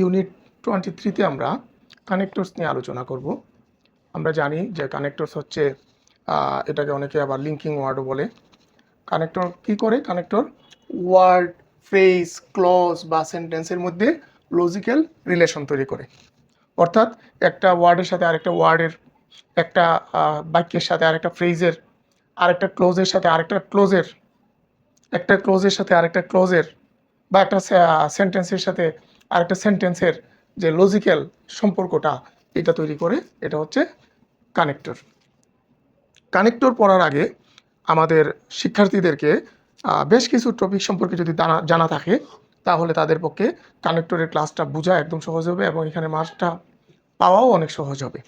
Unit 23-তে আমরা connectors নিয়ে আলোচনা করব। আমরা জানি যে কানেক্টরস হচ্ছে এটাকে অনেকে আবার লিঙ্কিং ওয়ার্ডও বলে। কানেক্টর কি করে? কানেক্টর ওয়ার্ড, ফ্রেজ, ক্লজ বা সেন্টেন্সের মধ্যে লজিক্যাল রিলেশন তৈরি করে। অর্থাৎ একটা ওয়ার্ডের সাথে আরেকটা ওয়ার্ডের, একটা বাক্যের সাথে আরেকটা ফ্রেজের, আরেকটা ক্লোজের সাথে আরেকটা ক্লোজের, একটা ক্লোজের সাথে আরেকটা ক্লোজের বা একটা সেন্টেন্সের সাথে আরেকটা সেন্টেন্সের যে লজিক্যাল সম্পর্কটা এটা তৈরি করে, এটা হচ্ছে কানেক্টর। কানেক্টর পড়ার আগে আমাদের শিক্ষার্থীদেরকে বেশ কিছু টপিক সম্পর্কে যদি জানা থাকে, তাহলে তাদের পক্ষে কানেক্টরের ক্লাসটা বোঝা একদম সহজ হবে এবং এখানে মার্কসটা পাওয়াও অনেক সহজ হবে।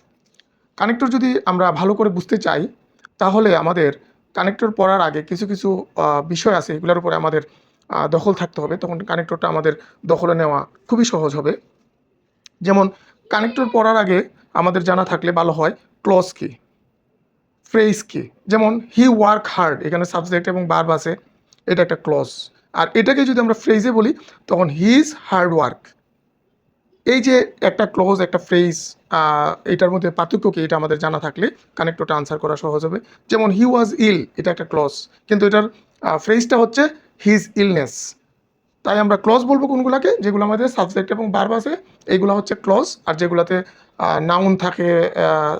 কানেক্টর যদি আমরা ভালো করে বুঝতে চাই, তাহলে আমাদের কানেক্টর পড়ার আগে কিছু কিছু বিষয় আছে, এগুলোর উপরে আমাদের দখল থাকতে হবে। তখন কানেক্টরটা আমাদের দখলে নেওয়া খুবই সহজ হবে। যেমন কানেক্টর পড়ার আগে আমাদের জানা থাকলে ভালো হয় ক্লজ কি, ফ্রেজ কি। যেমন হি ওয়ার্ক হার্ড, এখানে সাবজেক্ট এবং ভার্ব আছে, এটা একটা ক্লজ। আর এটাকে যদি আমরা ফ্রেজে বলি, তখন হি ইজ হার্ড ওয়ার্ক। এই যে একটা ক্লোজ একটা ফ্রেজ, এটার মধ্যে পার্থক্য কি এটা আমাদের জানা থাকলে কানেক্টরটা আনসার করা সহজ হবে। যেমন হি ওয়াজ ইল, এটা একটা ক্লজ, কিন্তু এটার ফ্রেজটা হচ্ছে হিজ ইলনেস। তাই আমরা ক্লজ বলবো কোনগুলোকে? যেগুলো আমাদের সাবজেক্ট এবং ভার্ব আছে এইগুলো হচ্ছে ক্লজ। আর যেগুলোতে নাউন থাকে,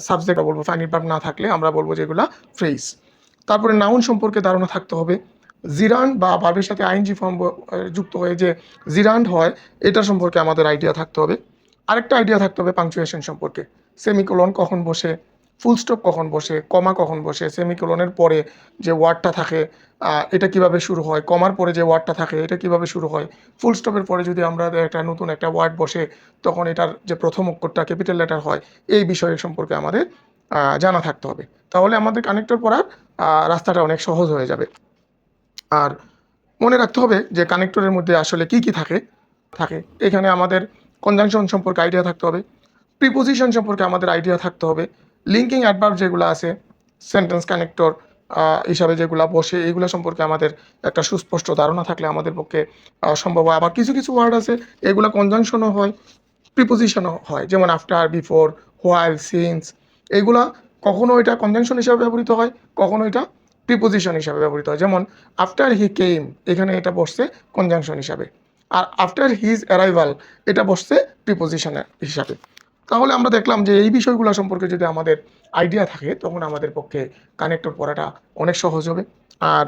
সাবজেক্ট বলবো, ফাইনাল ভার্ব না থাকলে আমরা বলবো যেগুলা ফ্রেজ। তারপরে নাউন সম্পর্কে ধারণা থাকতে হবে। জিরান্ড বা ভার্বের সাথে আইএনজি ফর্ম যুক্ত হয়ে যে জিরান্ড হয়, এটা সম্পর্কে আমাদের আইডিয়া থাকতে হবে। আরেকটা আইডিয়া থাকতে হবে পাংচুয়েশন সম্পর্কে। সেমিকোলন কখন বসে, ফুল স্টপ কখন বসে, কমা কখন বসে, সেমিকোলনের পরে যে ওয়ার্ডটা থাকে এটা কিভাবে শুরু হয়, কমার পরে যে ওয়ার্ডটা থাকে এটা কিভাবে শুরু হয়, ফুল স্টপের পরে যদি আমরা একটা নতুন একটা ওয়ার্ড বসে তখন এটার যে প্রথম অক্ষরটা ক্যাপিটাল লেটার হয়, এই বিষয় সম্পর্কে আমাদের জানা থাকতে হবে। তাহলে আমাদের কানেক্টর পড়ার রাস্তাটা অনেক সহজ হয়ে যাবে। আর মনে রাখতে হবে যে কানেক্টরের মধ্যে আসলে কি কি থাকে থাকে এখানে আমাদের কনজাংশন সম্পর্কে আইডিয়া থাকতে হবে, প্রিপোজিশন সম্পর্কে আমাদের আইডিয়া থাকতে হবে, লিঙ্কিং অ্যাডভার্ব যেগুলো আছে, সেন্টেন্স কানেক্টর হিসাবে যেগুলো বসে, এইগুলো সম্পর্কে আমাদের একটা সুস্পষ্ট ধারণা থাকলে আমাদের পক্ষে সম্ভব হয়। আবার কিছু কিছু ওয়ার্ড আছে এগুলো কনজাংশনও হয়, প্রিপোজিশনও হয়। যেমন আফটার, বিফোর, হোয়াইল, সিন্স, এইগুলা কখনো এটা কনজাংশন হিসাবে ব্যবহৃত হয়, কখনো এটা প্রিপোজিশন হিসাবে ব্যবহৃত হয়। যেমন আফটার হি কেম, এখানে এটা বসছে কনজাংশন হিসাবে। আর আফটার হিজ অ্যারাইভাল, এটা বসছে প্রিপোজিশন হিসাবে। তাহলে আমরা দেখলাম যে এই বিষয়গুলো সম্পর্কে যদি আমাদের আইডিয়া থাকে, তখন আমাদের পক্ষে কানেক্টর পড়াটা অনেক সহজ হবে। আর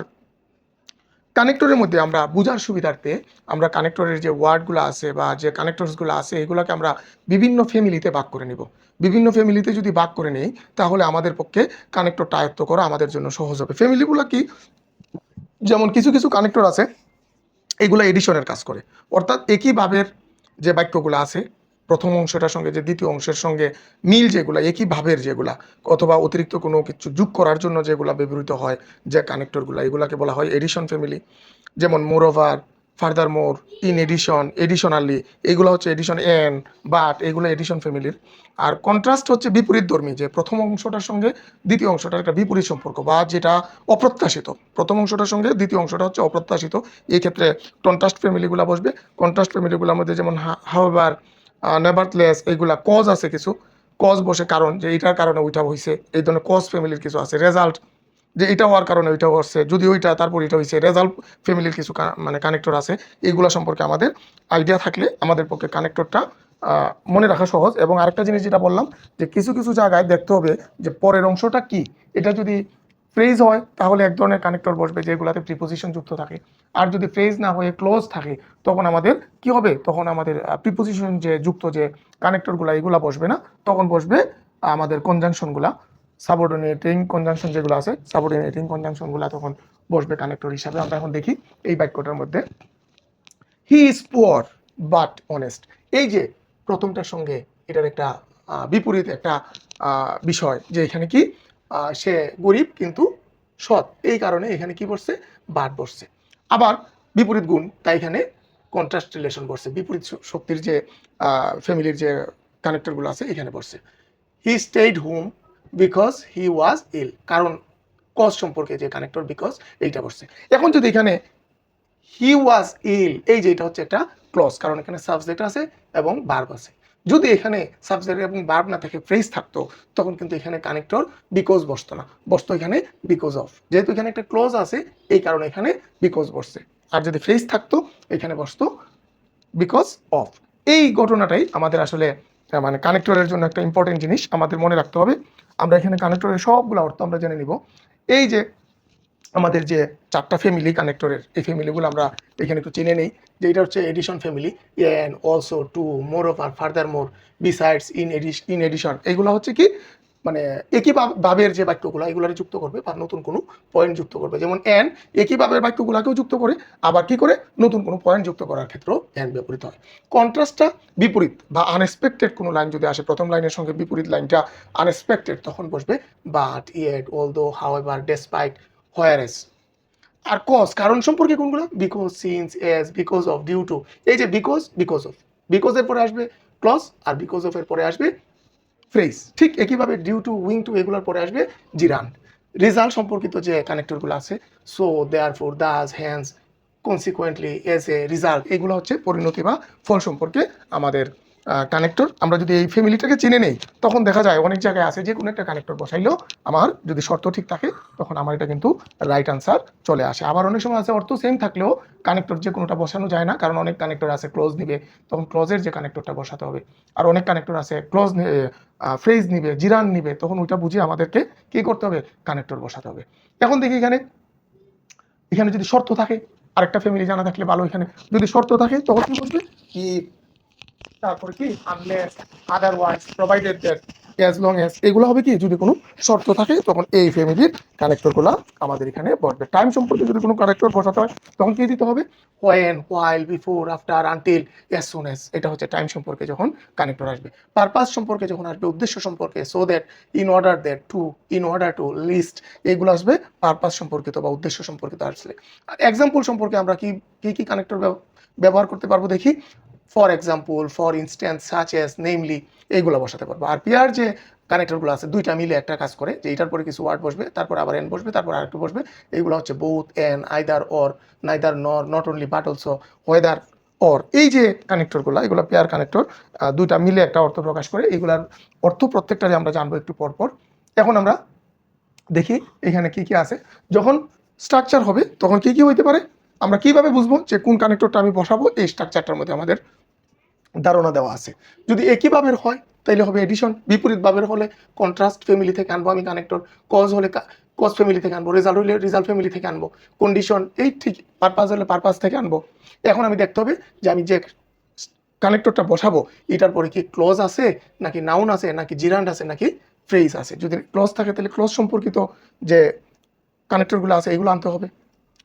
কানেক্টরের মধ্যে আমরা বোঝার সুবিধার্থে আমরা কানেক্টরের যে ওয়ার্ডগুলো আছে বা যে কানেক্টরসগুলো আছে এগুলোকে আমরা বিভিন্ন ফ্যামিলিতে ভাগ করে নিব। বিভিন্ন ফ্যামিলিতে যদি ভাগ করে নেই, তাহলে আমাদের পক্ষে কানেক্টরটা আয়ত্ত করা আমাদের জন্য সহজ হবে। ফ্যামিলিগুলো কি? যেমন কিছু কিছু কানেক্টর আছে এগুলো এডিশনের কাজ করে। অর্থাৎ একই ভাবের যে বাক্যগুলো আছে, প্রথম অংশটার সঙ্গে যে দ্বিতীয় অংশের সঙ্গে মিল যেগুলো, একই ভাবের যেগুলা, অথবা অতিরিক্ত কোনো কিছু যোগ করার জন্য যেগুলো ব্যবহৃত হয় যে কানেক্টরগুলো, এগুলাকে বলা হয় এডিশন ফ্যামিলি। যেমন moreover, furthermore, in addition, additionally, এগুলো হচ্ছে এডিশন এন, বাট, এগুলো এডিশন ফ্যামিলির। আর কন্ট্রাস্ট হচ্ছে বিপরীতধর্মী, যে প্রথম অংশটার সঙ্গে দ্বিতীয় অংশটার একটা বিপরীত সম্পর্ক বা যেটা অপ্রত্যাশিত। প্রথম অংশটার সঙ্গে দ্বিতীয় অংশটা হচ্ছে অপ্রত্যাশিত, এই ক্ষেত্রে কন্ট্রাস্ট ফ্যামিলিগুলো বসবে। কন্ট্রাস্ট ফ্যামিলিগুলোর মধ্যে যেমন হাউএভার, নেভারথলেস, এইগুলা কজ আছে কিছু, কজ বসে কারণ, যে এইটার কারণে ওইটা হয়েছে, এই ধরনের কজ ফ্যামিলির কিছু আছে। রেজাল্ট, যে এটা হওয়ার কারণে ওইটা হচ্ছে, যদি ওইটা তারপর এটা হয়েছে, রেজাল্ট ফ্যামিলির কিছু মানে কানেক্টর আছে। এইগুলো সম্পর্কে আমাদের আইডিয়া থাকলে আমাদের পক্ষে কানেক্টরটা মনে রাখা সহজ। এবং আরেকটা জিনিস যেটা বললাম, যে কিছু কিছু জায়গায় দেখতে হবে যে পরের অংশটা কি। এটা যদি ফ্রেজ হয় তাহলে এক ধরনের কানেক্টর বসবে যেগুলোতে প্রিপোজিশন যুক্ত থাকে। আর যদি ফ্রেজ না হয়ে ক্লোজ থাকে, তখন আমাদের কি হবে? তখন আমাদের প্রিপোজিশন যে যুক্ত যে কানেক্টরগুলো এগুলো বসবে না, তখন বসবে আমাদের কনজাংশনগুলা, সাবঅর্ডিনেটিং কনজাংশন যেগুলো আছে, সাবঅর্ডিনেটিং কনজাংশনগুলো তখন বসবে কানেক্টর হিসাবে। আমরা এখন দেখি এই বাক্যটার মধ্যে, হি ইজ পুয়ার বাট অনেস্ট। এই যে প্রথমটার সঙ্গে এটার একটা বিপরীত একটা বিষয়, যে এখানে কি সে গরিব কিন্তু সৎ, এই কারণে এখানে কি বসছে? বাট বসছে। আবার বিপরীত গুণ, তাই এখানে কন্ট্রাস্ট রিলেশন বসছে, বিপরীত শক্তির যে ফ্যামিলির যে কানেক্টরগুলো আছে এখানে বসছে। হি স্টেইড হোম বিকজ হি ওয়াজ ইল, কারণ কজ সম্পর্কে যে কানেক্টর বিকজ এইটা বসছে। এখন যদি এখানে হি ওয়াজ ইল, এই যে এটা হচ্ছে একটা ক্লজ, কারণ এখানে সাবজেক্ট আছে এবং ভার্ব আছে। যদি এখানে সাবজেক্ট এবং ভার্ব না থাকে, ফ্রেজ থাকতো, তখন কিন্তু এখানে কানেক্টর বিকজ বসতো না, বসতো এখানে বিকজ অফ। যেহেতু এখানে একটা ক্লজ আছে, এই কারণে এখানে বিকজ বসছে। আর যদি ফ্রেজ থাকতো, এখানে বসতো বিকজ অফ। এই ঘটনাটাই আমাদের আসলে মানে কানেক্টরের জন্য একটা ইম্পর্টেন্ট জিনিস আমাদের মনে রাখতে হবে। আমরা এখানে কানেক্টরের সবগুলো অর্থ আমরা জেনে নিব। এই যে আমাদের যে 4টা ফ্যামিলি কানেক্টরের, এই ফ্যামিলিগুলো আমরা এখানে একটু চিনে নেই। যে এটা হচ্ছে addition family, and, also, too, moreover, furthermore, besides, in addition. এইগুলো হচ্ছে কি মানে একই ভাবের যে বাক্যগুলো, এগুলারে যুক্ত করবে বা নতুন কোনো পয়েন্ট যুক্ত করবে। যেমন এন একই ভাবের বাক্যগুলোকেও যুক্ত করে, আবার কি করে নতুন কোনো পয়েন্ট যুক্ত করার ক্ষেত্রেও এন ব্যবহৃত হয়। কন্ট্রাস্টটা বিপরীত বা আনএক্সপেক্টেড কোনো লাইন যদি আসে, প্রথম লাইনের সঙ্গে বিপরীত লাইনটা আনএক্সপেক্টেড, তখন বসবে but, yet, although, however, despite, whereas. আর কজ কারণ সম্পর্কে কোনগুলো? Because, since, as, because of, due to. এই যে বিকজ, বিকজ অফ, বিকজের পরে আসবে ক্লজ, আর বিকজ অফ এর পরে আসবে ফ্রেজ। ঠিক একইভাবে ডিউ টু, উইং টু, এগুলোর পরে আসবে জিরান। রেজাল্ট সম্পর্কিত যে কানেক্টরগুলো আছে, so, therefore, thus, hence, consequently, as a, result, এগুলো হচ্ছে পরিণতি বা ফল সম্পর্কে আমাদের কানেক্টর। আমরা যদি এই ফ্যামিলিটাকে চিনে নেই, তখন দেখা যায় অনেক জায়গায় আছে যে কোনো একটা কানেক্টর বসাইলেও আমার যদি শর্ত ঠিক থাকে, তখন আমার এটা কিন্তু রাইট আনসার চলে আসে। আবার অনেক সময় আছে অর্থ সেম থাকলেও কানেক্টর যে কোনোটা বসানো যায় না, কারণ অনেক কানেক্টর আছে ক্লোজ নিবে, তখন ক্লোজের যে কানেক্টরটা বসাতে হবে। আর অনেক কানেক্টর আছে ক্লোজ ফ্রেজ নিবে, জিরান নিবে, তখন ওইটা বুঝে আমাদেরকে কি করতে হবে? কানেক্টর বসাতে হবে। এখন দেখি এখানে, এখানে যদি শর্ত থাকে, আরেকটা ফ্যামিলি জানা থাকলে ভালো। এখানে যদি শর্ত থাকে, তখন কি বলবে? কি তারপরে কি unless, otherwise, provided that, as long as, এগুলো হবে কি যদি কোনো শর্ত থাকে, তখন এই ফ্যামিলির কানেক্টরগুলো আমাদের এখানে বসবে। টাইম সম্পর্কে যদি কোনো কানেক্টর বসাতে হয়, তখন কি দিতে হবে? When, while, before, after, until, as soon as. এটা হচ্ছে টাইম সম্পর্কে যখন কানেক্টর আসবে। পারপাস সম্পর্কে যখন আসবে, উদ্দেশ্য সম্পর্কে, so that, in order that, to, in order to, lest, এগুলো আসবে পারপাস সম্পর্কিত বা উদ্দেশ্য সম্পর্কিত আসলে। আর এক্সাম্পল সম্পর্কে আমরা কি কি কানেক্টর ব্যবহার করতে পারবো দেখি। For example, for instance, such as, namely, এইগুলো বসাতে পারবো। আর পিয়ার যে কানেক্টরগুলো আছে, দুইটা মিলে একটা কাজ করে, যে এটার পরে কিছু ওয়ার্ড বসবে, তারপর আবার এন বসবে, তারপর আরেকটু বসবে। এইগুলো হচ্ছে both, and, either, or, neither, nor, not only, but also, whether, or. এই যে কানেক্টরগুলো, এগুলো পেয়ার কানেক্টর, দুইটা মিলে একটা অর্থ প্রকাশ করে। এগুলার অর্থ প্রত্যেকটারে আমরা জানবো একটু পর পর। এখন আমরা দেখি এখানে কি কি আছে। যখন স্ট্রাকচার হবে, তখন কি কি হইতে পারে? আমরা কিভাবে বুঝবো যে কোন কানেক্টরটা আমি বসাবো? এই স্ট্রাকচারটার মধ্যে আমাদের ধারণা দেওয়া আছে। যদি একই ভাবের হয়, তাইলে হবে এডিশন। বিপরীত ভাবের হলে কন্ট্রাস্ট ফ্যামিলি থেকে আনবো আমি কানেক্টর। কজ হলে কজ ফ্যামিলি থেকে আনবো। রেজাল্ট হলে রেজাল্ট ফ্যামিলি থেকে আনবো। কন্ডিশন এই ঠিক, পারপাস হলে পারপাস থেকে আনবো। এখন আমি দেখতে হবে যে আমি যে কানেক্টরটা বসাবো, এটার পরে কি ক্লজ আছে, নাকি নাউন আছে, নাকি জিরান্ড আছে, নাকি ফ্রেজ আছে। যদি ক্লজ থাকে, তাহলে ক্লজ সম্পর্কিত যে কানেক্টরগুলো আছে, এগুলো আনতে হবে।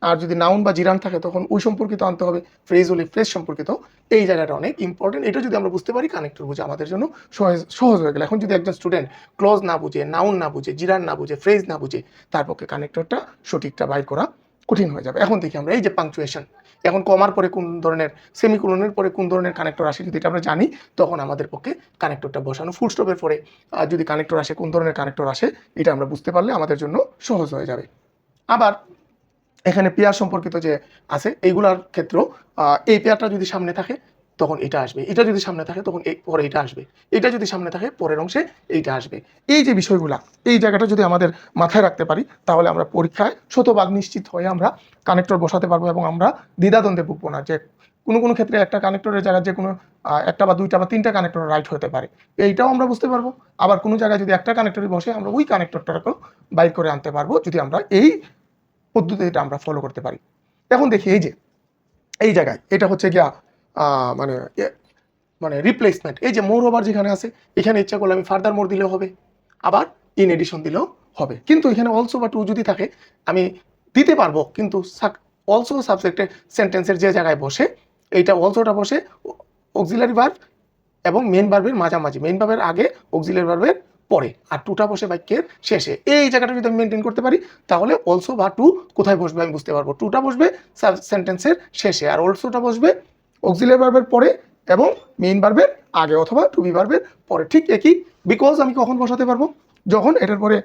আর যদি নাউন বা জিরান থাকে, তখন ওই সম্পর্কিত আনতে হবে। ফ্রেজ হলে ফ্রেজ সম্পর্কিত। এই জায়গাটা অনেক ইম্পর্টেন্ট। এটা যদি আমরা বুঝতে পারি, কানেক্টর বুঝে আমাদের জন্য সহজ সহজ হয়ে গেল। এখন যদি একজন স্টুডেন্ট ক্লজ না বুঝে, নাউন না বুঝে, জিরান না বুঝে, ফ্রেজ না বুঝে, তার পক্ষে কানেক্টরটা সঠিকটা বাইর করা কঠিন হয়ে যাবে। এখন দেখি আমরা এই যে পাংচুয়েশন, এখন কমার পরে কোন ধরনের, সেমিকোলনের পরে কোন ধরনের কানেক্টর আসে, যদি এটা আমরা জানি, তখন আমাদের পক্ষে কানেক্টরটা বসানো। ফুল স্টপের পরে যদি কানেক্টর আসে, কোন ধরনের কানেক্টর আসে, এটা আমরা বুঝতে পারলে আমাদের জন্য সহজ হয়ে যাবে। আবার এখানে পেয়ার সম্পর্কিত যে আছে, এইগুলার ক্ষেত্রেও এই পেয়ারটা যদি সামনে থাকে, তখন এটা আসবে। এটা যদি সামনে থাকে, তখন পরে এটা আসবে। এটা যদি সামনে থাকে, পরের অংশে এইটা আসবে। এই যে বিষয়গুলা, এই জায়গাটা যদি আমাদের মাথায় রাখতে পারি, তাহলে আমরা পরীক্ষায় শতভাগ নিশ্চিত হয়ে আমরা কানেক্টর বসাতে পারবো, এবং আমরা দ্বিধাদ্বন্দ্বে ভুগবো না যে কোনো কোনো ক্ষেত্রে একটা কানেক্টরের জায়গায় যে কোনো একটা বা দুইটা বা তিনটা কানেক্টর রাইট হতে পারে, এইটাও আমরা বুঝতে পারবো। আবার কোনো জায়গায় যদি একটা কানেক্টরে বসে, আমরা ওই কানেক্টরটাকেও বাইর করে আনতে পারবো, যদি আমরা এই পদ্ধতিটা আমরা ফলো করতে পারি। এখন দেখি এই যে এই জায়গায় এটা হচ্ছে গিয়া মানে মানে রিপ্লেসমেন্ট। এই যে মোর ওভার যেখানে আছে, এখানে ইচ্ছা করলে আমি ফার্দার মোর দিলেও হবে, আবার ইন এডিশন দিলেও হবে। কিন্তু এখানে অলসো বা টু যদি থাকে, আমি দিতে পারবো, কিন্তু অলসো সাবজেক্টের সেন্টেন্সের যে জায়গায় বসে, এইটা অলসোটা বসে অক্সিলারি ভার্ব এবং মেন ভার্বের মাঝামাঝি, মেন ভার্বের আগে, অক্সিলারি ভার্বের পরে, আর টুটা বসে বাক্যের শেষে। এই জায়গাটা যদি আমি মেনটেন করতে পারি, তাহলে অলসো বা টু কোথায় বসবে আমি বুঝতে পারবো। টুটা বসবে সেন্টেন্সের শেষে, আর অলসোটা বসবে অক্সিলারি ভার্বের পরে এবং মেইন ভার্বের আগে, অথবা টু বি ভার্বের পরে। ঠিক একই বিকজ আমি কখন বসাতে পারবো? যখন এটার পরে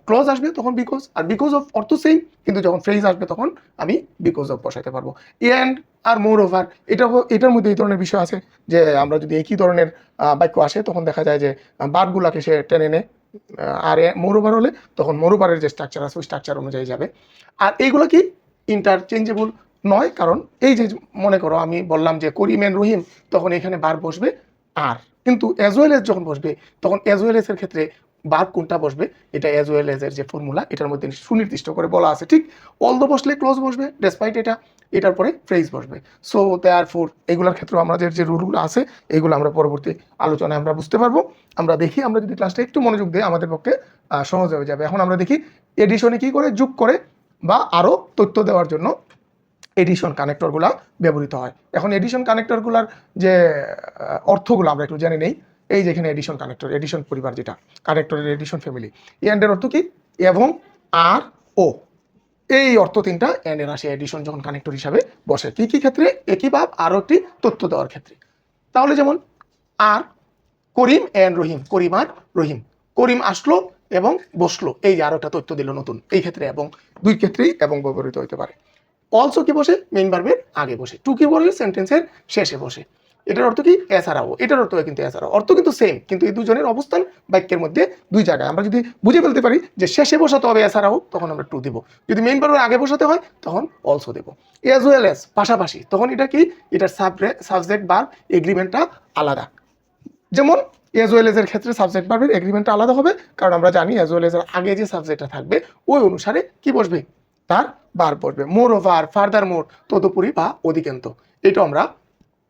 ক্লজ আসবে তখন বিকজ, আর বিকজ অফ অর্থ সেম, কিন্তু যখন ফ্রেজ আসবে তখন আমি বিকজ অফ বসাইতে পারবো। এন্ড আর মোর ওভার, এটার মধ্যে এই ধরনের বিষয় আছে যে আমরা যদি একই ধরনের বাক্য আসে তখন দেখা যায় যে বারগুলাকে সে টেনে নেয়, আর মোর ওভার হলে তখন মোর ওভারের যে স্ট্রাকচার আছে ওই স্ট্রাকচার অনুযায়ী যাবে। আর এইগুলো কি ইন্টারচেঞ্জেবল নয়, কারণ এই যে মনে করো আমি বললাম যে করিম এন্ড রহিম, তখন এখানে বার বসবে আর, কিন্তু অ্যাজ ওয়েল এস যখন বসবে তখন অ্যাজ ওয়েল এস এর ক্ষেত্রে বার কোনটা বসবে, এটা অ্যাজ ওয়েল এস এর যে ফর্মুলা এটার মধ্যে সুনির্দিষ্ট করে বলা আছে। ঠিক অল দ্য বসলে ক্লোজ বসবে, ডেসপাইট এটার পরে ফ্রেজ বসবে। সো দেয়ার ফোর এগুলোর ক্ষেত্রে আমাদের যে রুলগুলো আছে এগুলো আমরা পরবর্তী আলোচনায় আমরা বুঝতে পারবো। আমরা দেখি, আমরা যদি ক্লাসটা একটু মনোযোগ দিই আমাদের পক্ষে সহজ হয়ে যাবে। এখন আমরা দেখি এডিশনে কি করে যোগ করে বা আরও তথ্য দেওয়ার জন্য এডিশন কানেক্টরগুলো ব্যবহৃত হয়। এখন এডিশন কানেক্টরগুলোর যে অর্থগুলো আমরা একটু জেনে নেই। এই যে এখানে এডিশন কানেক্টর, এডিশন পরিবার যেটা কানেক্টরের এডিশন ফ্যামিলি, এন্ডের অর্থ কি এবং আর ও, এই অর্থ তিনটা এন্ডের আসে এডিশন যখন কানেক্টর হিসাবে বসে। কি কি ক্ষেত্রে? একই ভাব আরও একটি তথ্য দেওয়ার ক্ষেত্রে। তাহলে যেমন আর করিম এন্ড রহিম, করিম আর রহিম, করিম আসলো এবং বসলো, এই যে আরো একটা তথ্য দিল নতুন, এই ক্ষেত্রে এবং, দুই ক্ষেত্রেই এবং ব্যবহৃত হতে পারে। অলসো কি বসে? মেইন ভার্বের আগে বসে। টু কি বসে? সেন্টেন্সের শেষে বসে। এটার অর্থ কি? এছাড়াও, এটার অর্থ কিন্তু এছাড়াও, অর্থ কিন্তু সেম, কিন্তু এই দুজনের অবস্থান বাক্যের মধ্যে দুই জায়গায়। আমরা যদি বুঝে ফেলতে পারি যে শেষে বসাতে হবে এছাড়াও, তখন আমরা টু দিব। যদি মেইন ভার্বের আগে বসাতে হয় তখন অলসো দেব। এজ ওয়েল এজ পাশাপাশি, তখন এটা কি? এটার সাবজেক্ট ভার্ব এগ্রিমেন্টটা আলাদা। যেমন এজ ওয়েল এজ এর ক্ষেত্রে সাবজেক্ট ভার্বের এগ্রিমেন্টটা আলাদা হবে, কারণ আমরা জানি এজ ওয়েল এজ এর আগে যে সাবজেক্টটা থাকবে ওই অনুসারে কি বসবে? তার বার বসবে। মোর ওভার, ফার্দার মোর, তদুপরি বা অধিকান্ত, এটা আমরা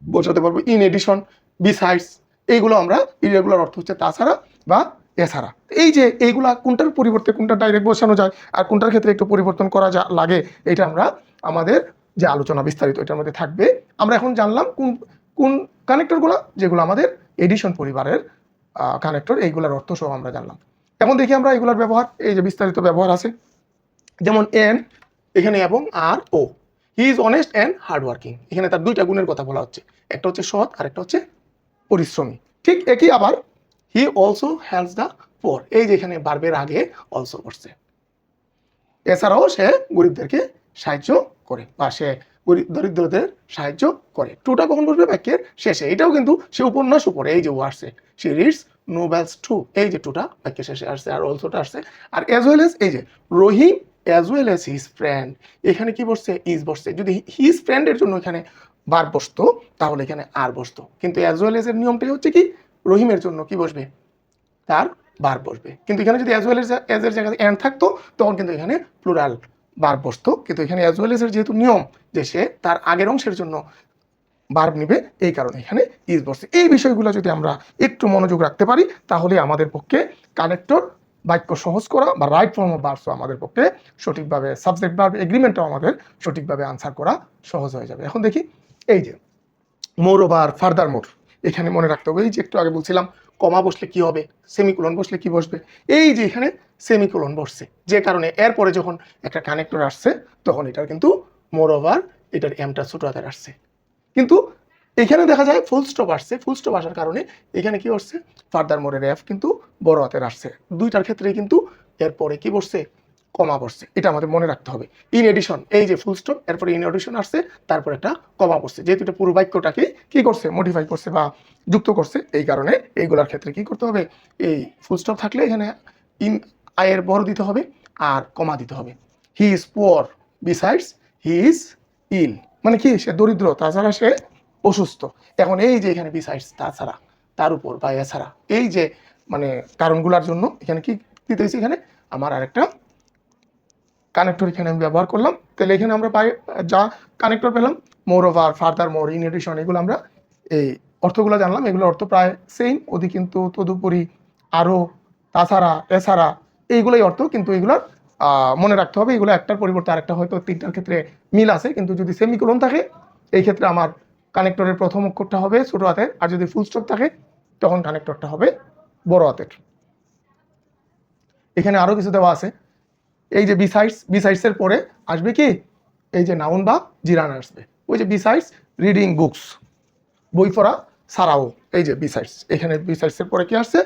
বোঝাতে পারবো। ইন এডিশন, বিসাইডস, এইগুলো আমরা ইরেগুলার অর্থ হচ্ছে তাছাড়া বা এছাড়া। এই যে এইগুলা কোনটার পরিবর্তে কোনটা ডাইরেক্ট বসানো যায় আর কোনটার ক্ষেত্রে একটু পরিবর্তন করা লাগে, এটা আমরা আমাদের যে আলোচনা বিস্তারিত এটার মধ্যে থাকবে। আমরা এখন জানলাম কোন কোন কানেক্টরগুলো, যেগুলো আমাদের এডিশন পরিবারের কানেক্টর, এইগুলোর অর্থ সহ আমরা জানলাম। এখন দেখি আমরা এগুলোর ব্যবহার, এই যে বিস্তারিত ব্যবহার আছে। যেমন এন, এখানে এবং আর ও, he is honest and hard working, এখানে তার দুইটা গুণের কথা বলা হচ্ছে, একটা হচ্ছে সৎ আর একটা হচ্ছে পরিশ্রমী। ঠিক একই আবার he also helps the poor, এই যে এখানে বার্বের আগে অলসো করছে। এছাড়াও সে গরিবদেরকে সাহায্য করে বা সে দরিদ্রদের সাহায্য করে। টুটা কখন বসবে? বাক্যের শেষে। এটাও কিন্তু সে উপন্যাস উপরে, এই যে ও আসছে, সে রিডস নোবেলস টু, এই যে টুটা বাক্যের শেষে আসছে, আর অলসোটা আসছে। আর অ্যাজ ওয়েল এজ, এই যে Rahim as well as his friend, এখানে কি বসছে? ইজ বসছে। যদি হিজ ফ্রেন্ডের জন্য এখানে বার বসতো তাহলে এখানে আর বসতো, কিন্তু অ্যাজ ওয়েল এজ এর নিয়মটাই হচ্ছে কি? রহিমের জন্য কি বসবে? তার বার বসবে। কিন্তু এখানে যদি অ্যাজ ওয়েল এজ এর জায়গায় এন্ড থাকতো তখন কিন্তু এখানে প্লুরাল বার বসতো, কিন্তু এখানে অ্যাজ ওয়েল এজ এর যেহেতু নিয়ম যে সে তার আগের অংশের জন্য ভার্ব নিবে, এই কারণে এখানে ইজ বসছে। এই বিষয়গুলো যদি আমরা একটু মনোযোগ রাখতে পারি তাহলে আমাদের পক্ষে কানেক্টর বাক্য সহজ করা বা রাইট ফর্ম অফ ভার্বসও আমাদের পক্ষে সঠিকভাবে, সাবজেক্ট ভার্ব এগ্রিমেন্টটাও আমাদের সঠিকভাবে আনসার করা সহজ হয়ে যাবে। এখন দেখি এই যে মোর ওভার, ফার্দার মোর, এখানে মনে রাখতে হবে এই যে একটু আগে বলছিলাম কমা বসলে কি হবে, সেমিকোলন বসলে কি বসবে। এই যে এখানে সেমিকোলন বসছে, যে কারণে এরপরে যখন একটা কানেক্টর আসছে তখন এটার কিন্তু মোর ওভার, এটার এমটা ছোট হাতের আসছে। কিন্তু এখানে দেখা যায় ফুল স্টপ আসছে, ফুল স্টপ আসার কারণে এখানে কি আসছে? ফার্দার মোরের এফ কিন্তু বড় হাতের আসছে। দুইটার ক্ষেত্রে কিন্তু এরপরে কি বসছে? কমা বসছে। এটা আমাদের মনে রাখতে হবে। ইন এডিশন, এই যে ফুল স্টপ, এরপরে ইন এডিশন আসছে, তারপর একটা কমা বসছে, যেহেতু এটা পুরো বাক্যটাকে কি করছে? মডিফাই করছে বা যুক্ত করছে, এই কারণে এইগুলোর ক্ষেত্রে কি করতে হবে? এই ফুল স্টপ থাকলে এখানে ইন আয়ের বড় দিতে হবে আর কমা দিতে হবে। He is poor besides he is ill, মানে কি? সে দরিদ্র, তাছাড়া সে অসুস্থ। এখন এই যে এখানে বিসাইডস, তাছাড়া, তার উপর বা এছাড়া, এই যে মানে কারণগুলোর জন্য এখানে কি দিতেছি? এখানে আমার আরেকটা কানেক্টর এখানে আমি ব্যবহার করলাম। তাহলে এখানে আমরা পাই যা কানেক্টর পেলাম, moreover, furthermore, in addition, এগুলো আমরা এই অর্থগুলো জানলাম। এগুলোর অর্থ প্রায় সেম, অধি কিন্তু, তদুপরি, আরও, তাছাড়া, এছাড়া, এইগুলোই অর্থ। কিন্তু এগুলোর মনে রাখতে হবে এগুলো একটার পরিবর্তে আরেকটা, হয়তো তিনটার ক্ষেত্রে মিল আছে, কিন্তু যদি সেমিকোলন থাকে এই ক্ষেত্রে আমার কানেক্টরের প্রথম অক্ষরটা হবে ছোট হাতের, আর যদি ফুল স্টপ থাকে তখন কানেক্টরটা হবে বড় হাতের। এখানে আরও কিছু দেওয়া আছে। এই যে বিসাইডস, বিসাইডসের পরে আসবে কি? এই যে নাউন বা জিরান আসবে। ওই যে বিসাইডস রিডিং বুকস, বই পড়া ছাড়াও এই যে বিসাইডস, এখানে বিসাইডসের পরে কি আসছে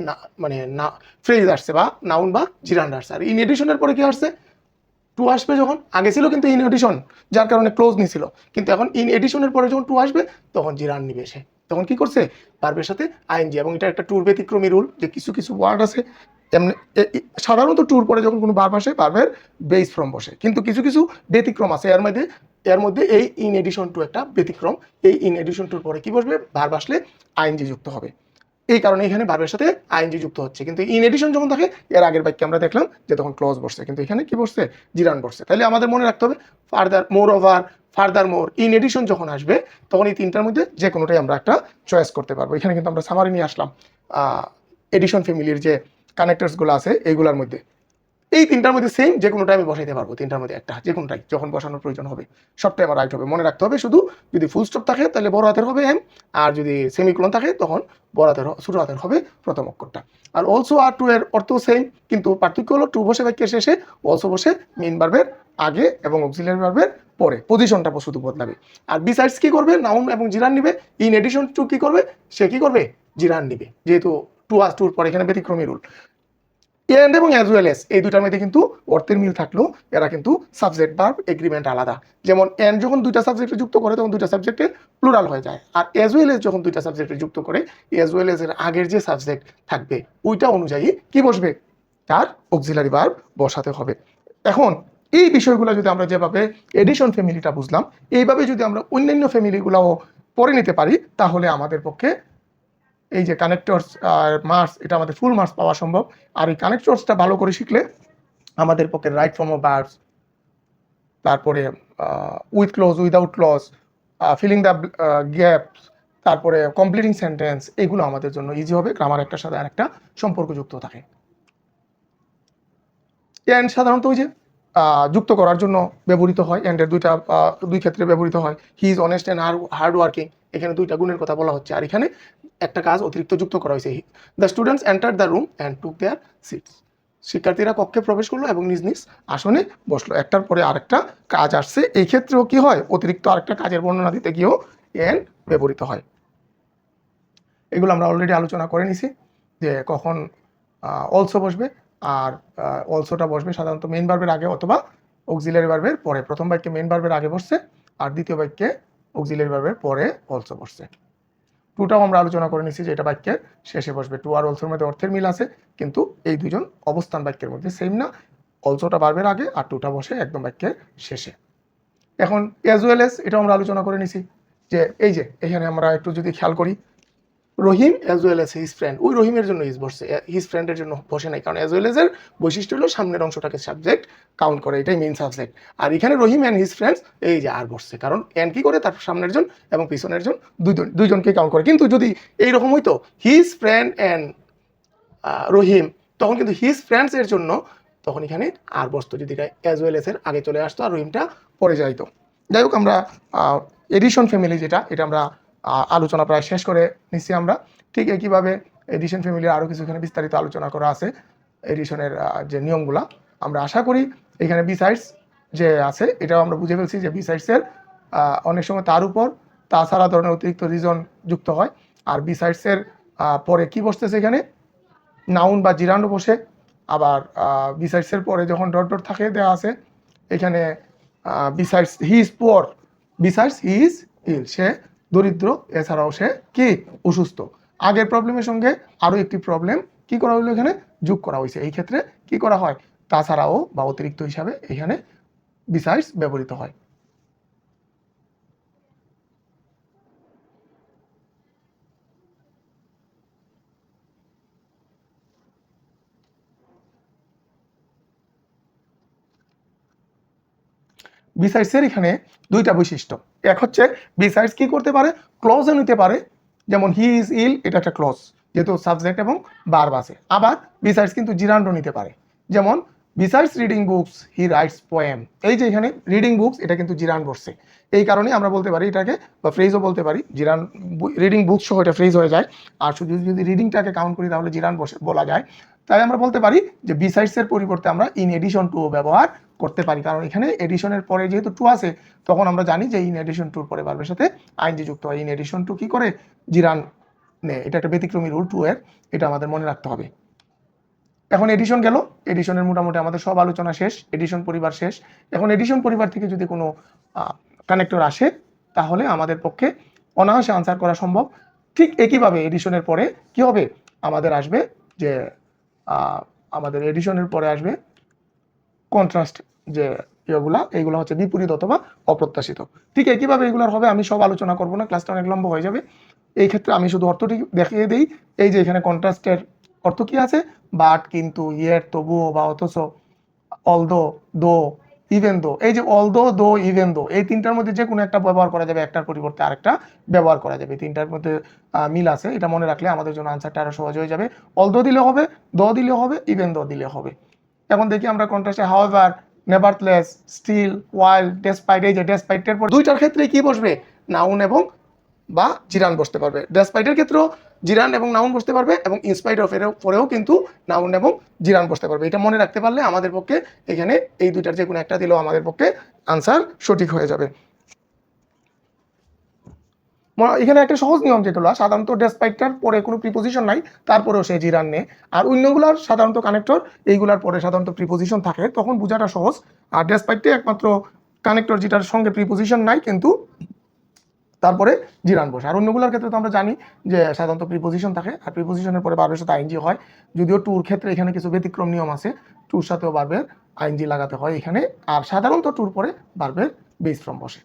না, মানে না ফ্রেজ আসছে বা নাউন বা জিরান্ড আসছে। আর ইন এডিশনের পরে কি আসছে টু আসবে। যখন আগে ছিল কিন্তু ইন এডিশন, যার কারণে ক্লোজ নিছিল, কিন্তু এখন ইন এডিশনের পরে যখন টু আসবে তখন জিরান নিবে সে। তখন কি করছে ভার্বের সাথে আইএনজি। এবং এটা একটা ট্রুর ব্যতিক্রমী রুল, যে কিছু কিছু ওয়ার্ড আছে এমনি সাধারণত ট্রুর পরে যখন কোনো ভার্ব আসে ভার্বের বেস ফর্ম বসে, কিন্তু কিছু কিছু ব্যতিক্রম আছে। এর মধ্যে এই ইন এডিশন টু একটা ব্যতিক্রম। এই ইন এডিশন টুর পরে কি বসবে, ভার্ব আসলে আইএনজি যুক্ত হবে। এই কারণে এখানে ভার্বের সাথে আইএনজি যুক্ত হচ্ছে। কিন্তু ইন এডিশন যখন থাকে, এর আগের বাক্যে আমরা দেখলাম যে তখন ক্লজ বসছে, কিন্তু এখানে কি বসছে, জিরান বসছে। তাহলে আমাদের মনে রাখতে হবে further, moreover, furthermore, in addition যখন আসবে তখন এই তিনটার মধ্যে যে কোনোটাই আমরা একটা চয়েস করতে পারবো। এখানে কিন্তু আমরা সামারি নিয়ে আসলাম এডিশন ফ্যামিলির যে কানেক্টার্সগুলো আছে এইগুলোর মধ্যে। এই তিনটার মধ্যে সেম যে কোনোটাই আমি বসাইতে পারবো, তিনটার মধ্যে একটা যে কোনোটাই যখন বসানোর প্রয়োজন হবে সবটাই আমার রাইট হবে। মনে রাখতে হবে শুধু যদি ফুল স্টপ থাকে তাহলে বড় হাতের হবে এম, আর যদি সেমিকোলন থাকে তখন বড় হাতের ছোট হাতের হবে প্রথম অক্ষরটা। আর অলসো আর টু এর অর্থ সেম, কিন্তু পার্থক্য হলো টু বসে বাক্যের শেষে, অলসো বসে মেইন ভার্বের আগে এবং অক্সিলিয়ারি ভার্বের পরে, পজিশনটা শুধু বদলাবে। আর বিসাইডস কি করবে, নাউন এবং জিরান নিবে। ইন এডিশন টু কি করবে, সে কি করবে, জিরান নিবে, যেহেতু টু আস টুর পরে এখানে ব্যতিক্রমী রুল। এন্ড এবং অ্যাজ ওয়েল এস এই দুটার মধ্যে কিন্তু অর্থের মিল থাকলেও এরা কিন্তু সাবজেক্ট ভার্ব এগ্রিমেন্ট আলাদা। যেমন এন্ড যখন দুইটা সাবজেক্টে যুক্ত করে তখন দুইটা সাবজেক্টে প্লুরাল হয়ে যায়, আর অ্যাজ ওয়েল এস যখন দুইটা সাবজেক্টে যুক্ত করে অ্যাজ ওয়েল এস এর আগের যে সাবজেক্ট থাকবে ওইটা অনুযায়ী কি বসবে, তার অক্সিলারি ভার্ব বসাতে হবে। এখন এই বিষয়গুলো যদি আমরা যেভাবে এডিশন ফ্যামিলিটা বুঝলাম, এইভাবে যদি আমরা অন্যান্য ফ্যামিলিগুলোও পড়ে নিতে পারি তাহলে আমাদের পক্ষে এই যে কানেক্টরস মার্কস, এটা আমাদের ফুল মার্কস পাওয়া সম্ভব। আর এই কানেক্টরসটা ভালো করে শিখলে আমাদের পক্ষে রাইট ফর্ম অফ ভার্বস, তারপরে with clause, without clause, filling the gaps, তারপরে কমপ্লিটিং সেন্টেন্স, এগুলো আমাদের জন্য ইজি হবে। গ্রামার একটার সাথে আরেকটা সম্পর্কযুক্ত থাকে। এন্ড সাধারণত ওই যে যুক্ত করার জন্য ব্যবহৃত হয়। এন্ডের দুই ক্ষেত্রে ব্যবহৃত হয়। হি is honest and hard working, এখানে দুইটা গুণের কথা বলা হচ্ছে, আর এখানে একটা কাজ অতিরিক্ত যুক্ত করা হয়েছে। The students enter the room and took their seats, শিক্ষার্থীরা কক্ষে প্রবেশ করলো এবং নিজ নিজ আসনে বসলো। একটার পরে আরেকটা কাজ আসছে। এই ক্ষেত্রেও কি হয়, অতিরিক্ত আরেকটা কাজের বর্ণনা দিতে গিয়েও এন্ড ব্যবহৃত হয়। এগুলো আমরা অলরেডি আলোচনা করে নিছি যে কখন অলসো বসবে। আর অলসোটা বসবে সাধারণত মেইন ভার্বের আগে অথবা অক্সিলারি ভার্বের পরে। প্রথম বাক্যে মেইন ভার্বের আগে বসছে, আর দ্বিতীয় বাক্যে অক্সিলারি ভার্বের পরে অলসো বসছে। টুটাও আমরা আলোচনা করে নিছি যে এটা বাক্যের শেষে বসবে। টু আর অলসোর মধ্যে অর্থের মিল আছে, কিন্তু এই দুজন অবস্থান বাক্যের মধ্যে সেম না। অলসোটা ভার্বের আগে আর টুটা বসে একদম বাক্যের শেষে। এখন অ্যাজ ওয়েল এস এটাও আমরা আলোচনা করে নিছি যে এই যে এখানে আমরা একটু যদি খেয়াল করি, Rahim as well as his friend, ওই রহিমের জন্য ইজ বসছে, হিজ ফ্রেন্ডের জন্য বসে নাই। কারণ অ্যাজ ওয়েল এস এর বৈশিষ্ট্য হলো সামনের অংশটাকে সাবজেক্ট কাউন্ট করে, এটাই মেইন সাবজেক্ট। আর এখানে রহিম অ্যান্ড হিজ ফ্রেন্ডস এই যে আর বসছে, কারণ অ্যান্ড কি করে, তার সামনের জন এবং পিছনের জন দুইজনকে কাউন্ট করে। কিন্তু যদি এইরকম হইতো হিজ ফ্রেন্ড অ্যান্ড রহিম, তখন কিন্তু হিজ ফ্রেন্ডস এর জন্য তখন এখানে আর বসতো, যদি অ্যাজ ওয়েল এস এর আগে চলে আসতো আর রহিমটা পরে যাইতো। যাই হোক, আমরা এডিশন ফ্যামিলি যেটা, এটা আমরা আলোচনা প্রায় শেষ করে নিচ্ছি আমরা। ঠিক একইভাবে এডিশন ফ্যামিলির আরও কিছু এখানে বিস্তারিত আলোচনা করা আছে এডিশনের যে নিয়মগুলা। আমরা আশা করি এখানে বিসাইডস যে আছে এটাও আমরা বুঝে ফেলছি যে বিসাইডসের অনেক সময় তার উপর তাছাড়া ধরনের অতিরিক্ত রিজন যুক্ত হয়। আর বিসাইডসের পরে কি বসতেছে, এখানে নাউন বা জিরান্ড বসে। আবার বিসাইডসের পরে যখন ডট ডট থাকে দেওয়া আছে এখানে besides he is poor, besides he is ill, সে দরিদ্র, এছাড়াও সে কি অসুস্থ। আগের প্রবলেমের সঙ্গে আরও একটি প্রবলেম কি করা হলো, এখানে যোগ করা হয়েছে। এই ক্ষেত্রে কি করা হয়, তাছাড়াও বা অতিরিক্ত হিসাবে এখানে বিসাইডস ব্যবহৃত হয়। বিসাইডসের এখানে দুইটা বৈশিষ্ট্য। এক হচ্ছে বিসাইডস কি করতে পারে, ক্লজও নিতে পারে। যেমন হি ইজ ইল, এটা একটা ক্লজ, যেহেতু সাবজেক্ট এবং ভার্ব আছে। আবার বিসাইডস কিন্তু জিরান্ডও নিতে পারে। যেমন besides reading books he writes poem, এই যে এখানে রিডিং বুকস এটা কিন্তু জিরান বসছে। এই কারণে আমরা বলতে পারি এটাকে, বা ফ্রেজও বলতে পারি, জিরান রিডিং বুকস সহ এটা ফ্রেজ হয়ে যায়। আর শুধু যদি রিডিংটাকে কাউন্ট করি তাহলে জিরান বলা যায়। তাই আমরা বলতে পারি যে বিসাইডস এর পরিবর্তে আমরা ইন এডিশন টু ব্যবহার করতে পারি, কারণ এখানে এডিশনের পরে যেহেতু টু আছে তখন আমরা জানি যে ইন এডিশন টুর পরে ভার্বের সাথে আইএনজি যুক্ত হয়। ইন এডিশন টু কি করে, জিরান নেয়, এটা একটা ব্যতিক্রমী রুল টু এর, এটা আমাদের মনে রাখতে হবে। এখন এডিশন গেল, এডিশনের মোটামুটি আমাদের সব আলোচনা শেষ, এডিশন পরিবার শেষ। এখন এডিশন পরিবার থেকে যদি কোনো কানেক্টর আসে তাহলে আমাদের পক্ষে অনায়াসে আনসার করা সম্ভব। ঠিক একইভাবে এডিশনের পরে কি হবে, আমাদের আসবে যে আমাদের এডিশনের পরে আসবে কন্ট্রাস্ট, যে এইগুলো হচ্ছে বিপরীত অথবা অপ্রত্যাশিত। ঠিক একইভাবে এগুলোর হবে, আমি সব আলোচনা করব না, ক্লাসটা অনেক লম্বা হয়ে যাবে। এই ক্ষেত্রে আমি শুধু অর্থটি দেখিয়ে দিই। এই যে এখানে কন্ট্রাস্টের অর্থ কি আছে, বাট, কিন্তু, ইয়েট, তবুও, বা অথচ, অলদো, দো, ইভেন দো। এই যে অলদো, দো, ইভেন দো, এই তিনটার মধ্যে যে কোনো একটা ব্যবহার করা যাবে, একটার পরিবর্তে আরেকটা ব্যবহার করা যাবে। তিনটার মধ্যে মিল আছে, এটা মনে রাখলে আমাদের জন্য আনসারটা আরো সহজ হয়ে যাবে। অলদো দিলে হবে, দো দিলে হবে, ইভেন দো দিলে হবে। এখন দেখি আমরা কন্ট্রাস্টে হাউএভার, নেভারথলেস, স্টিল, ওয়াইল, ডেসপাইট। এই যে ডেসপাইটের পর দুইটার ক্ষেত্রে কি বসবে, নাউন এবং বা জিরান বসতে পারবে। ডেসপাইটের ক্ষেত্রেও জিরান এবং নাউন বসতে পারবে, এবং ইনস্পাইট অফ এর পরেও কিন্তু নাউন এবং জিরান বসতে পারবে। এটা মনে রাখতে পারলে আমাদের পক্ষে এখানে এই দুইটার যে কোনো একটা দিলেও আমাদের পক্ষে আনসার সঠিক হয়ে যাবে। এখানে একটা সহজ নিয়ম যেগুলো, সাধারণত ডেসপাইটটার পরে কোনো প্রিপোজিশন নাই, তারপরেও সে জিরান নেয়। আর অন্যগুলার সাধারণত কানেক্টর এইগুলার পরে সাধারণত প্রিপোজিশন থাকে, তখন বোঝাটা সহজ। আর ডেসপাইটটাই একমাত্র কানেক্টর যেটার সঙ্গে প্রিপোজিশন নাই কিন্তু তারপরে জিরান বসে। আর অন্যগুলোর ক্ষেত্রে তো আমরা জানি যে সাধারণত প্রিপোজিশন থাকে, আর প্রিপোজিশনের পরে ভার্বের সাথে আইএনজি হয়। যদিও টুর ক্ষেত্রে এখানে কিছু ব্যতিক্রম নিয়ম আছে, টুর সাথেও ভার্বের আইএনজি লাগাতে হয় এখানে। আর সাধারণত টুর পরে ভার্বের বেস ফর্ম বসে।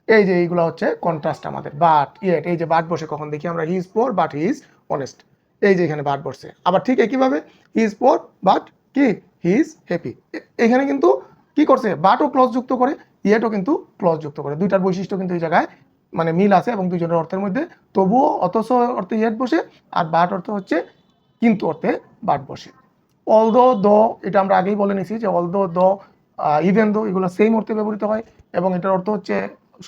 এই যে এইগুলো হচ্ছে কন্ট্রাস্ট আমাদের। বাট, ইয়েট, এই যে বাট বসে কখন দেখি আমরা, he is poor but he is honest. এই যে এখানে বাট বসছে। আবার ঠিক একইভাবে হি ইজ পোর বাট কি, হি ইজ হ্যাপি। এখানে কিন্তু কি করছে, বাটও ক্লজ যুক্ত করে, ইয়েটও কিন্তু ক্লজ যুক্ত করে। দুইটার বৈশিষ্ট্য কিন্তু এই জায়গায় মানে মিল আছে, এবং দুইজনের অর্থের মধ্যে। তবুও অথচ অর্থে ইয়েট বসে, আর বাট অর্থ হচ্ছে কিন্তু অর্থে বাট বসে। অলদো, দো, এটা আমরা আগেই বলে নিছি যে অলদো, দো, ইভেন দো, এগুলো সেম অর্থে ব্যবহৃত হয়, এবং এটার অর্থ হচ্ছে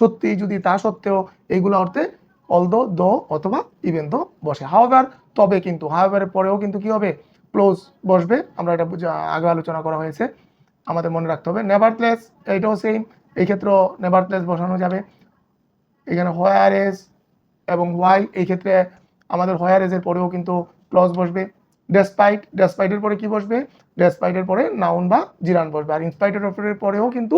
সত্যি, যদি, তা সত্ত্বেও, এইগুলো অর্থে অলদো, দো অথবা ইভেন দো বসে। হাউএভার, তবে, কিন্তু, হাউএভারের পরেও কিন্তু কি হবে, ক্লোজ বসবে। আমরা এটা আগে আলোচনা করা হয়েছে, আমাদের মনে রাখতে হবে। নেভারথলেস, এইটাও সেম, এই ক্ষেত্রেও নেভারথলেস বসানো যাবে। এখানে হোয়ার এজ এবং ওয়াইল, এই ক্ষেত্রে আমাদের হোয়ার এজের পরেও কিন্তু ক্লজ বসবে। ডেসপাইট, ডেসপাইটের পরে কি বসবে, ডেসপাইটের পরে নাউন বা জিরান বসবে। আর ইনস্পাইটের পরেও কিন্তু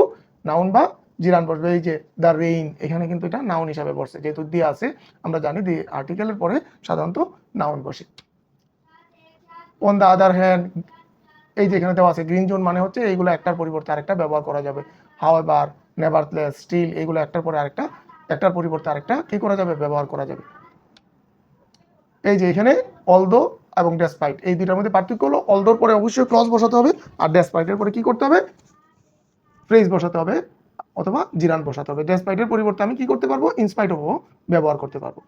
নাউন বা জিরান বসবে। এই যে দ্য রেইন, এখানে কিন্তু এটা নাউন হিসাবে বসছে, যেহেতু দিয়ে আছে। আমরা জানি দি আর্টিকেলের পরে সাধারণত নাউন বসে। অন দ্য আদার হ্যান্ড, এই যে এখানে দেওয়া আছে গ্রিন জোন, মানে হচ্ছে এইগুলো একটার পরিবর্তে আরেকটা ব্যবহার করা যাবে। হাউএভার, নেভারথলেস, স্টিল, এইগুলো একটার পরে আরেকটা, একটার পরিবর্তে আরেকটা কি করা যাবে, ব্যবহার করা যাবে। এই যে এখানে অলদো এবং ডেসপাইট, এই দুইটার মধ্যে পার্থক্য হলো অলদোর পরে অবশ্যই ক্লজ বসাতে হবে, আর ডেসপাইটের পরে কি করতে হবে, ফ্রেজ বসাতে হবে অথবা জিরান বসাতে হবে। ডেসপাইটের পরিবর্তে আমি কি করতে পারবো, ইনস্পাইট অফ ব্যবহার করতে পারবো।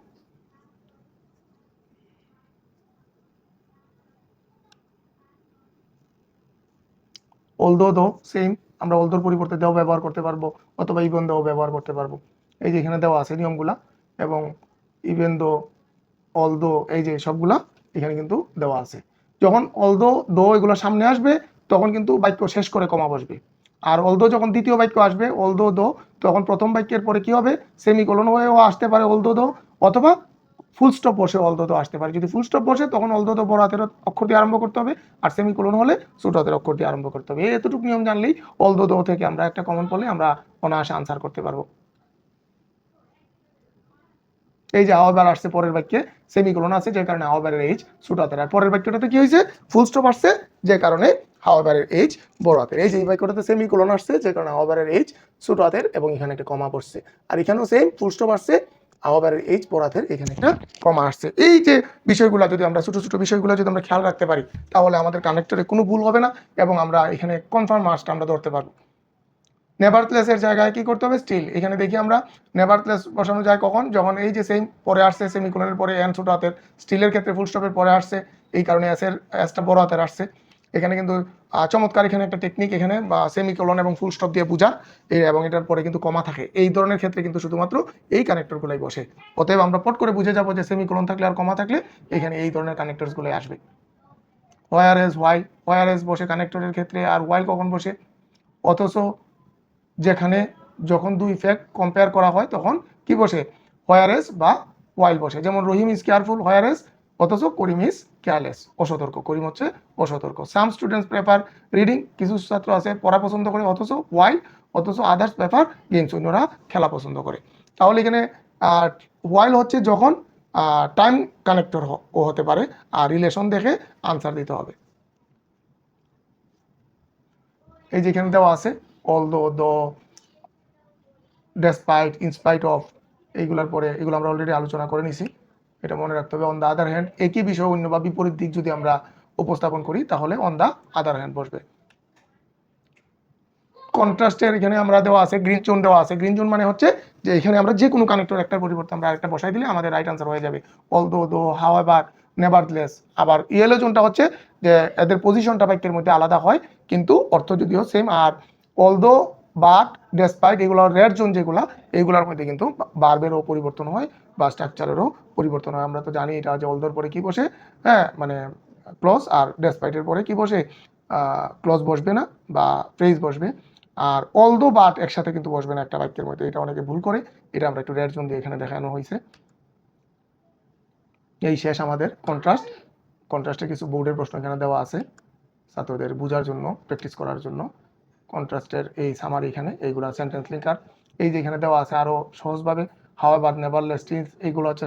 অলদো, দো সেম, আমরা অলদোর পরিবর্তে দেও ব্যবহার করতে পারবো, অথবা ইভেন দো ব্যবহার করতে পারবো। এই যে এখানে দেওয়া আছে নিয়মগুলা, এবং ইভেন দো, অলদো, এই যে সবগুলা এখানে কিন্তু দেওয়া আছে। যখন অলদো, দো এগুলো সামনে আসবে তখন কিন্তু বাক্য শেষ করে কমা বসবে। আর অলদো যখন দ্বিতীয় বাক্য আসবে, অলদো, দো, তখন প্রথম বাক্যের পরে কি হবে, সেমিকোলন হয়েও আসতে পারে অলদো, দো, অথবা ফুল স্টপ বসে অলদো, দো আসতে পারে। যদি ফুল স্টপ বসে তখন অলদো, দো বড় হাতের অক্ষর দিয়ে আরম্ভ করতে হবে, আর সেমিকোলন হলে ছোট হাতের অক্ষর দিয়ে আরম্ভ করতে হবে। এতটুকু নিয়ম জানলেই অলদো, দো থেকে আমরা একটা কমন পড়লে আমরা অনায়াসে আনসার করতে পারবো। এই যে হাওয়াবার আসছে পরের বাক্যে, সেমিকোলন আছে যে কারণে হাওয়াবারের এইচ ছোট হাতের। আর পরের বাক্যটাতে কি হয়েছে, ফুল স্টপ আসছে যে কারণে হাওয়াবারের এইচ বড় হাতের। এই যে এই বাক্যটাতে সেমিকোলন আসছে যে কারণে হাওয়াবারের এইচ ছোট হাতের, এবং এখানে একটা কমা পড়ছে। আর এখানেও সেম, ফুল স্টপ আসছে, হাওয়াবারের এইচ বড় হাতের, এখানে একটা কমা আসছে। এই যে বিষয়গুলো যদি আমরা ছোট ছোট বিষয়গুলো যদি আমরা খেয়াল রাখতে পারি, তাহলে আমাদের কানেক্টরে কোনো ভুল হবে না, এবং আমরা এখানে কনফার্ম মার্কসটা আমরা ধরতে পারবো। নেভারথলেসের জায়গায় কি করতে হবে, স্টিল। এখানে দেখি আমরা নেভারথলেস বসানো যায় কখন, যখন এই যে সেম পরে আসছে সেমিকোলনের পরে এন ছোট হাতের, স্টিলের ক্ষেত্রে ফুল স্টপের পরে আসছে, এই কারণে এসটা বড় হাতের আসছে। এখানে কিন্তু চমৎকার এখানে একটা টেকনিক, এখানে বা সেমিকোলন এবং ফুল স্টপ দিয়ে বোঝার, এবং এটার পরে কিন্তু কমা থাকে। এই ধরনের ক্ষেত্রে কিন্তু শুধুমাত্র এই কানেক্টরগুলোই বসে। অতএব আমরা পট করে বুঝে যাবো যে সেমিকোলন থাকলে আর কমা থাকলে এখানে এই ধরনের কানেক্টরসগুলোই আসবে। হোয়ার এজ বসে কানেক্টরের ক্ষেত্রে, আর ওয়াইল কখন বসে, অথচ যেখানে যখন দুই ফ্যাক্ট কম্পেয়ার করা হয় তখন কি বসে, হোয়ার এজ বা ওয়াইল বসে। যেমন রহিম ইজ কেয়ারফুল, হোয়ার এজ, অথচ করিম ইজ কেয়ারলেস, অসতর্ক। করিম হচ্ছে অসতর্ক। সাম স্টুডেন্টস প্রেফার রিডিং, কিছু ছাত্র আছে পড়া পছন্দ করে, অথচ ওয়াইল, অথচ আদার্স প্রেফার গেমস, অন্যরা খেলা পছন্দ করে। তাহলে এখানে ওয়াইল হচ্ছে যখন টাইম কানেক্টর ও হতে পারে, আর রিলেশন দেখে আনসার দিতে হবে। এই যেখানে দেওয়া আছে অলদো, দো, ডেসপাইট, ইনস্পাইট অফ, এইগুলোর পরে এগুলো আমরা অলরেডি আলোচনা করে নিছি, এটা মনে রাখতে হবে। অন দ্য আদার হ্যান্ড, একই বিষয় অন্য বা বিপরীত দিক যদি আমরা উপস্থাপন করি তাহলে অন দ্য আদার হ্যান্ড বসবে। কন্ট্রাস্টের এখানে আমরা দেওয়া আছে গ্রিন জোন দেওয়া আছে। গ্রিন জোন মানে হচ্ছে যে এখানে আমরা যে কোনো কানেক্টর একটার পরিবর্তে আমরা আরেকটা বসাই দিলে আমাদের রাইট আনসার হয়ে যাবে। অলদো, দো, হাউএভার, নেভারথলেস। আবার ইয়েলো জোনটা হচ্ছে যে এদের পজিশনটা বাক্যের মধ্যে আলাদা হয় কিন্তু অর্থ যদিও সেম। আর অলদো, বাট, ডেসপাইট, এগুলো রেড জোন যেগুলা, এইগুলোর মধ্যে কিন্তু ভার্বেরও পরিবর্তন হয় বা স্ট্রাকচারেরও পরিবর্তন হয়। আমরা তো জানি এটা যে অলদোর পরে কি বসে, হ্যাঁ মানে ক্লজ, আর ডেসপাইটের পরে কি বসে, ক্লজ বসবে না বা ফ্রেজ বসবে। আর অলদো বাট একসাথে কিন্তু বসবে না একটা বাক্যের মধ্যে, এটা অনেকে ভুল করে, এটা আমরা একটু রেড জোন দিয়ে এখানে দেখানো হয়েছে। এই শেষ আমাদের কন্ট্রাস্ট। কন্ট্রাস্টের কিছু বোর্ডের প্রশ্ন এখানে দেওয়া আছে ছাত্রদের বোঝার জন্য, প্র্যাকটিস করার জন্য। কন্ট্রাস্টের এই সামারি এখানে, এইগুলো সেন্টেন্স লিঙ্কার। এই যে এখানে দেওয়া আছে আরও সহজভাবে, হাউএভার, নেভারথলেস, এইগুলো হচ্ছে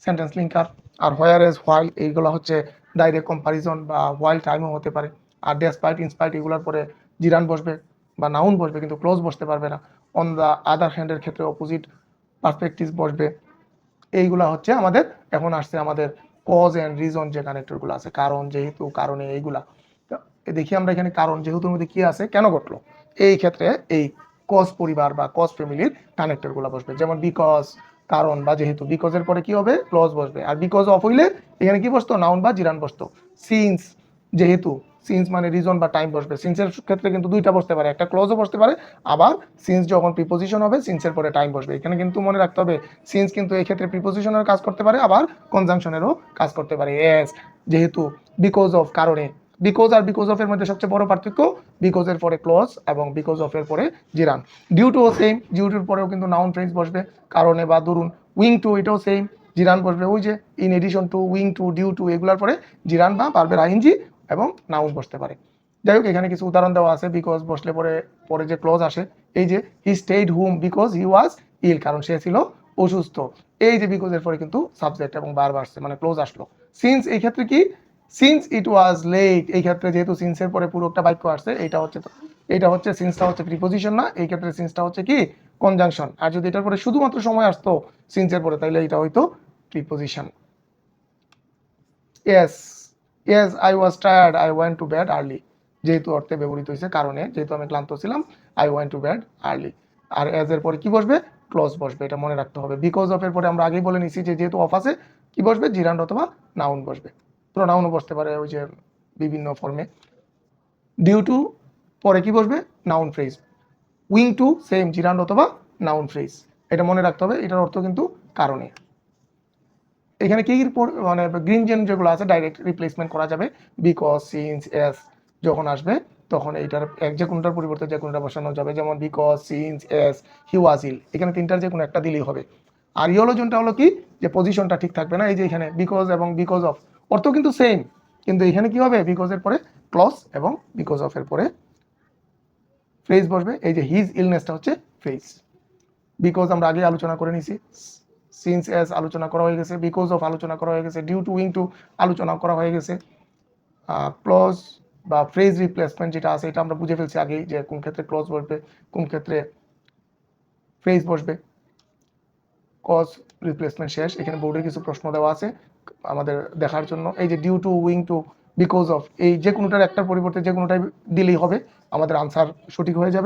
সেন্টেন্স লিঙ্কার। আর হোয়ার এজ, হোয়াইল, এইগুলো হচ্ছে ডাইরেক্ট কম্পারিজন বা হোয়াইল টাইমও হতে পারে। আর ডেসপাইট, ইনস্পাইট, এগুলোর পরে জিরান বসবে বা নাউন বসবে কিন্তু ক্লোজ বসতে পারবে না। অন দ্য আদার হ্যান্ডের ক্ষেত্রে অপোজিট পারস্পেক্টিভ বসবে। এইগুলা হচ্ছে আমাদের, এখন আসছে আমাদের কজ অ্যান্ড রিজন যে কানেক্টরগুলো আছে, কারণ, যেহেতু, কারণে, এইগুলা। দেখি আমরা এখানে কারণ যেহেতুর মধ্যে কি আছে, কেন ঘটলো, এই ক্ষেত্রে এই কজ পরিবার বা কজ ফ্যামিলির কানেক্টরগুলো বসবে। যেমন বিকজ, কারণ বা যেহেতু, বিকজের পরে কি হবে, ক্লজ বসবে। আর বিকজ অফ হইলে এখানে কি বসতো, নাউন বা জিরান বসতো। সিন্স, যেহেতু, সিন্স মানে রিজন বা টাইম বসবে। সিন্সের ক্ষেত্রে কিন্তু দুইটা বসতে পারে, একটা ক্লজও বসতে পারে, আবার সিন্স যখন প্রিপোজিশন হবে সিন্সের পরে টাইম বসবে। এখানে কিন্তু মনে রাখতে হবে সিন্স কিন্তু এই ক্ষেত্রে প্রিপোজিশনের কাজ করতে পারে, আবার কনজাংশনেরও কাজ করতে পারে। এস, যেহেতু, বিকজ অফ, কারণে। বিকজ আর বিকজ অফ এর মধ্যে সবচেয়ে বড় পার্থক্য বিকজ এর পরে ক্লজ এবং বিকজ অফ এর পরে জিরান। ডিউ টু ও সেম, ডিউ টুর পরেও কিন্তু নাউন ফ্রেজ বসবে, কারণে বা দরুন। উইং টু, এটাও সেম, জিরান বসবে। ওই যে in addition to, owing to, due to, এগুলোর পরে জিরান বা ভার্বের আইএনজি এবং নাউন বসতে পারে। যাই হোক, এখানে কিছু উদাহরণ দেওয়া আছে। বিকজ বসলে পরে পরে যে ক্লজ আসে, এই যে হি স্টেইড হোম বিকজ হি ওয়াজ ইল, কারণ সে ছিল অসুস্থ। এই যে বিকজ এর পরে কিন্তু সাবজেক্ট এবং ভার্ব আসছে, মানে ক্লোজ আসলো। সিন্স, এই ক্ষেত্রে কি, সিন্স ইট ওয়াজ লেট, এই ক্ষেত্রে যেহেতু সিন্সের পরে পুরো একটা বাক্য আসছে, এটা হচ্ছে সিন্সটা হচ্ছে প্রিপোজিশন না, এই ক্ষেত্রে সিন্সটা হচ্ছে কি, কনজাংশন। আর যদি এটার পরে শুধুমাত্র সময় আসতো সিন্সের পরে, তাহলে এটা হয়তো preposition. Yes, yes I was tired, I went to bed early, যেহেতু অর্থে ব্যবহৃত হয়েছে, কারণে, যেহেতু আমি ক্লান্ত ছিলাম, I went to bed early. আর এজ এর পরে কি বসবে, ক্লজ বসবে, এটা মনে রাখতে হবে। বিকজ অফ এর পরে আমরা আগেই বলে নিছি যে যেহেতু অফ আছে কি বসবে, জিরান্ড অথবা নাউন বসবে। প্রোনাউনও বসতে পারে ওই যে বিভিন্ন ফর্মে। ডিউ টু পরে কি বসবে, noun phrase. Wing to same, জিরান্ড অথবা নাউন ফ্রেজ, এটা মনে রাখতে হবে, এটার অর্থ কিন্তু কারণে। এখানে কি মানে গ্রিন জেন যেগুলো আছে ডাইরেক্ট রিপ্লেসমেন্ট করা যাবে। বিকজ, সিন্স, এস যখন আসবে তখন এইটার যে কোনোটার পরিবর্তে যে কোনোটা বসানো যাবে। যেমন বিকজ, সিন্স, এস, হি ওয়াজ ইল, এখানে তিনটার যে কোনো একটা দিলেই হবে। আর ইয়েলো জোনটা হলো কি, যে পজিশনটা ঠিক থাকবে না। এই যে এখানে বিকজ এবং বিকজ অফ অর্থ কিন্তু সেম, কিন্তু এখানে কি হবে, বিকজের পরে ক্লজ এবং বিকজ অফ এর পরে ফ্রেজ বসবে। এই যে হিজ ইলনেসটা হচ্ছে ফ্রেজ। বিকজ আমরা আগে আলোচনা করে নিছি, সিন্স, এস আলোচনা করা হয়ে গেছে, বিকজ অফ আলোচনা করা হয়ে গেছে, ডিউ টু, উইং টু আলোচনা করা হয়ে গেছে। ক্লজ বা ফ্রেজ রিপ্লেসমেন্ট যেটা আছে এটা আমরা বুঝে ফেলছি আগেই, যে কোন ক্ষেত্রে ক্লজ বসবে, কোন ক্ষেত্রে ফ্রেজ বসবে। কজ রিপ্লেসমেন্ট শেষ। এখানে বোর্ডে কিছু প্রশ্ন দেওয়া আছে আমাদের দেখার জন্য। এই যে due to, owing to, because of, এই যে কোনোটার একটার পরিবর্তে যে কোনোটাই দিলেই হবে, আমাদের আনসার সঠিক হয়ে যাবে।